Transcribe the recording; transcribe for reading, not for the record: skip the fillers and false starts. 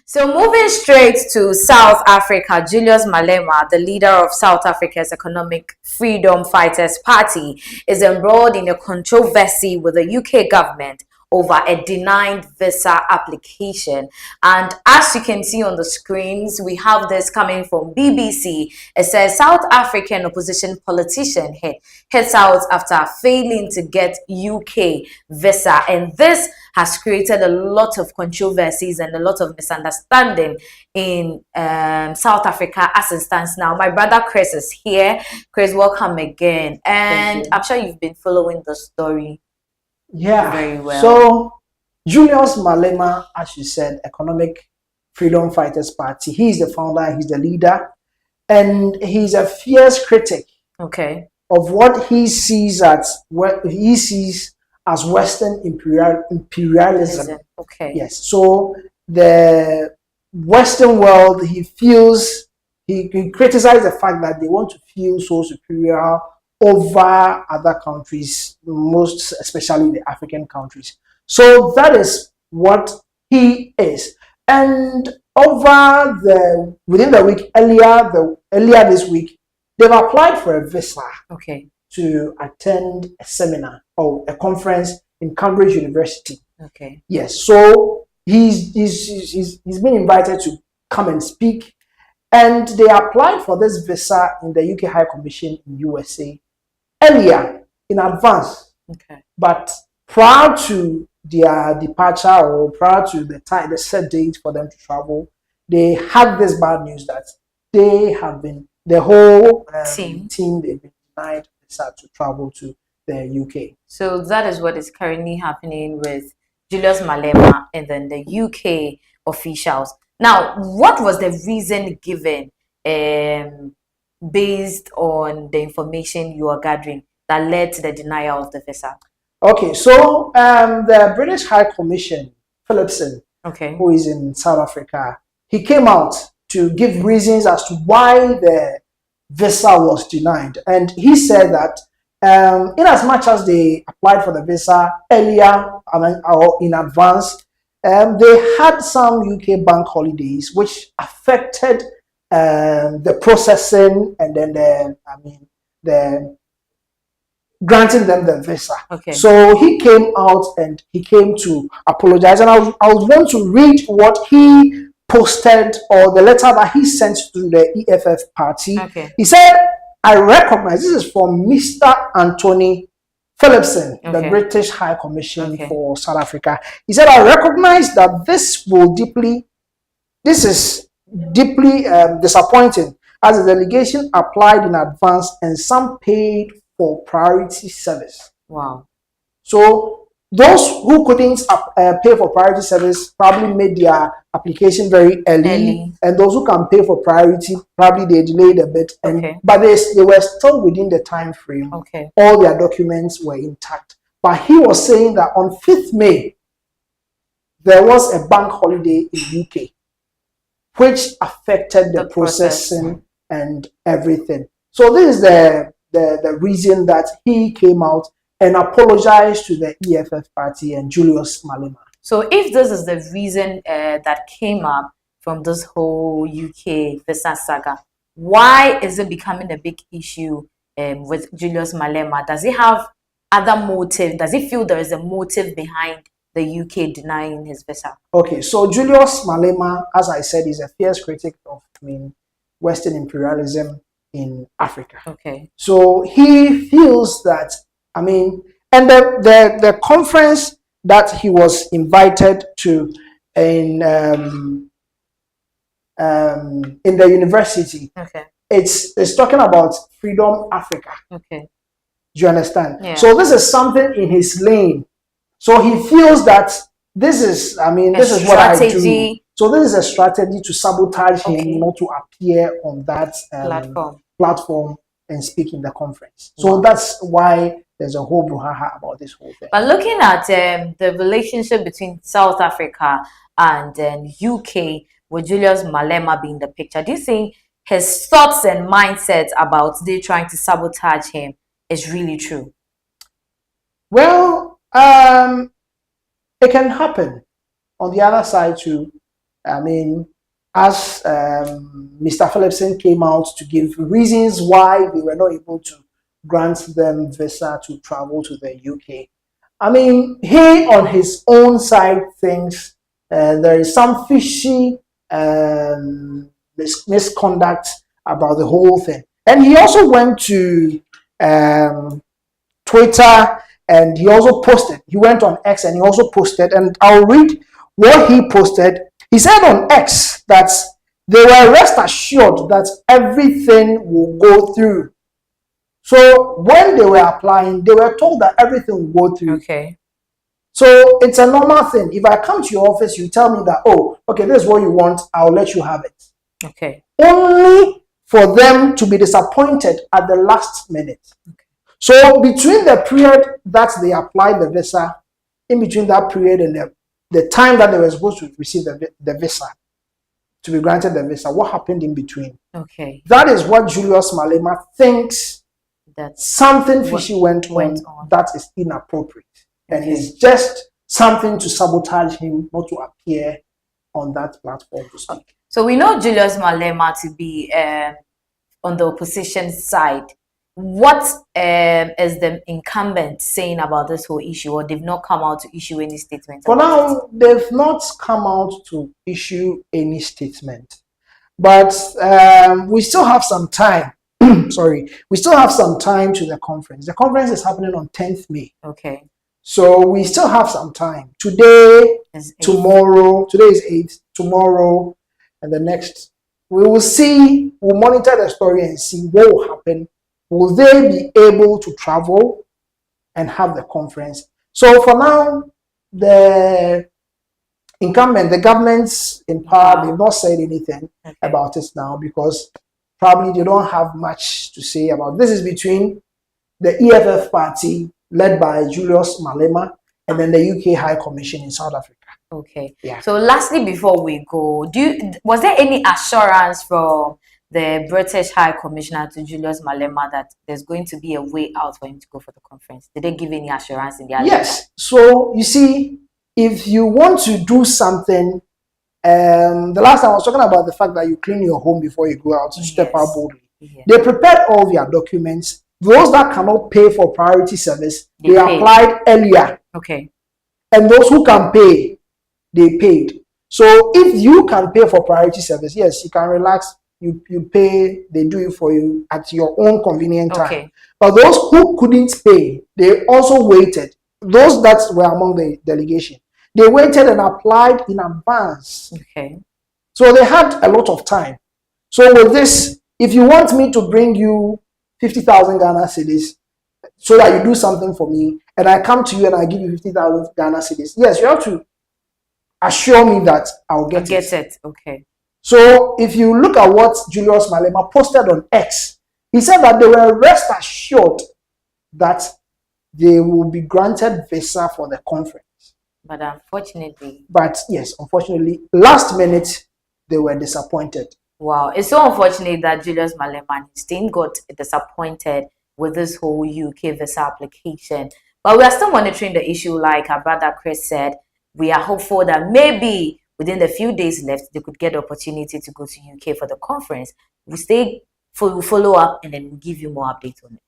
So moving straight to South Africa, Julius Malema, the leader of South Africa's Economic Freedom Fighters Party, is embroiled in a controversy with the UK government over a denied visa application. And as you can see on the screens, we have this coming from BBC. It says South African opposition politician heads out after failing to get UK visa, and this has created a lot of controversies and a lot of misunderstanding in South Africa as it stands now. My brother Chris is here. Chris, welcome again. And I'm sure you've been following the story very well. So Julius Malema, as you said, Economic Freedom Fighters Party. He's the founder, he's the leader, and he's a fierce critic of what he sees as Western imperialism. Yes. So the Western world, he feels, he criticized the fact that they want to feel so superior over other countries, most especially the African countries. So that is what he is. And within the week, earlier this week, they've applied for a visa to attend a seminar or a conference in Cambridge University. Yes. So he's been invited to come and speak, and they applied for this visa in the UK High Commission in USA earlier in advance. But prior to their departure or prior to the set date for them to travel, they had this bad news that the whole team they've been denied visa to travel to the UK. So that is what is currently happening with Julius Malema and then the UK officials. Now, what was the reason given based on the information you are gathering that led to the denial of the visa? Okay, so the British High Commission, Philipson, who is in South Africa, he came out to give reasons as to why the visa was denied. And he said that in as much as they applied for the visa earlier or in advance, they had some UK bank holidays which affected the processing and then the granting them the visa. So he came out and he came to apologize. And I was going to read what he posted, or the letter that he sent to the EFF party. He said, I recognize, this is from Mr. Anthony Philipson, the British High Commission for South Africa. He said, I recognize that this is deeply disappointing, as the delegation applied in advance and some paid for priority service. Wow. So those who couldn't pay for priority service probably made their application very early, and those who can pay for priority, probably they delayed a bit, but they were still within the time frame. All their documents were intact. But he was saying that on 5th May, there was a bank holiday in UK, which affected the processing and everything. So this is the reason that he came out and apologized to the EFF party and Julius Malema. So if this is the reason that came up from this whole UK visa saga, why is it becoming a big issue with Julius Malema? Does he have other motive? Does he feel there is a motive behind the UK denying his visa? Okay, so Julius Malema, as I said, is a fierce critic of Western imperialism in Africa. So he feels that, and the conference that he was invited to in the university, it's talking about Freedom Africa. Do you understand? So this is something in his lane. So he feels that this is what I do. So this is a strategy to sabotage him, not to appear on that platform and speak in the conference. So that's why there's a whole brouhaha about this whole thing. But looking at the relationship between South Africa and UK, with Julius Malema being the picture, do you think his thoughts and mindsets about they trying to sabotage him is really true? Well, it can happen on the other side too. I mean, as Mr. Phillipson came out to give reasons why they were not able to grant them visa to travel to the UK. I mean, he on his own side thinks there is some fishy misconduct about the whole thing. And he also went to Twitter and he also posted. He went on X and he also posted, and I'll read what he posted. He said on X that they were rest assured that everything will go through. So when they were applying, they were told that everything will go through. Okay. So it's a normal thing. If I come to your office, you tell me that, oh, okay, this is what you want, I'll let you have it. Okay. Only for them to be disappointed at the last minute. Okay. So between the period that they applied the visa, in between that period and the time that they were supposed to receive the visa, to be granted the visa, what happened in between? Okay. That is what Julius Malema thinks that something fishy went on that is inappropriate. Okay. And it's just something to sabotage him not to appear on that platform to speak. So we know Julius Malema to be on the opposition side. What is the incumbent saying about this whole issue, or they've not come out to issue any statement? For now, they've not come out to issue any statement. But we still have some time. Sorry, we still have some time to the conference. The conference is happening on 10th May. Okay. So we still have some time. Today, tomorrow, today is 8th, tomorrow, and the next. We will see, we'll monitor the story and see what will happen. Will they be able to travel and have the conference? So for now, the incumbent, the governments in power, they've not said anything about it now because probably they don't have much to say about this. Is between the EFF party led by Julius Malema and then the UK High Commission in South Africa. Okay. Yeah. So lastly, before we go, was there any assurance from the British High Commissioner to Julius Malema that there's going to be a way out for him to go for the conference? Did they give any assurance in their Yes. Letter? So you see, if you want to do something, the last time I was talking about the fact that you clean your home before you go out to step out boldly. Yes. They prepared all their documents. Those that cannot pay for priority service, they applied earlier. Okay. And those who can pay, they paid. So if you can pay for priority service, yes, you can relax. You pay, they do it for you at your own convenient time. Okay. But those who couldn't pay, they also waited. Those that were among the delegation, they waited and applied in advance. Okay. So they had a lot of time. So with this, if you want me to bring you 50,000 Ghana cedis so that you do something for me, and I come to you and I give you 50,000 Ghana cedis, yes, you have to assure me that I'll get it. Okay. So if you look at what Julius Malema posted on X, he said that they were rest assured that they will be granted visa for the conference. But unfortunately. But yes, unfortunately, last minute, they were disappointed. Wow. It's so unfortunate that Julius Malema and his team got disappointed with this whole UK visa application. But we are still monitoring the issue, like our brother Chris said. We are hopeful that maybe within the few days left, they could get the opportunity to go to UK for the conference. We'll follow up and then we'll give you more updates on it.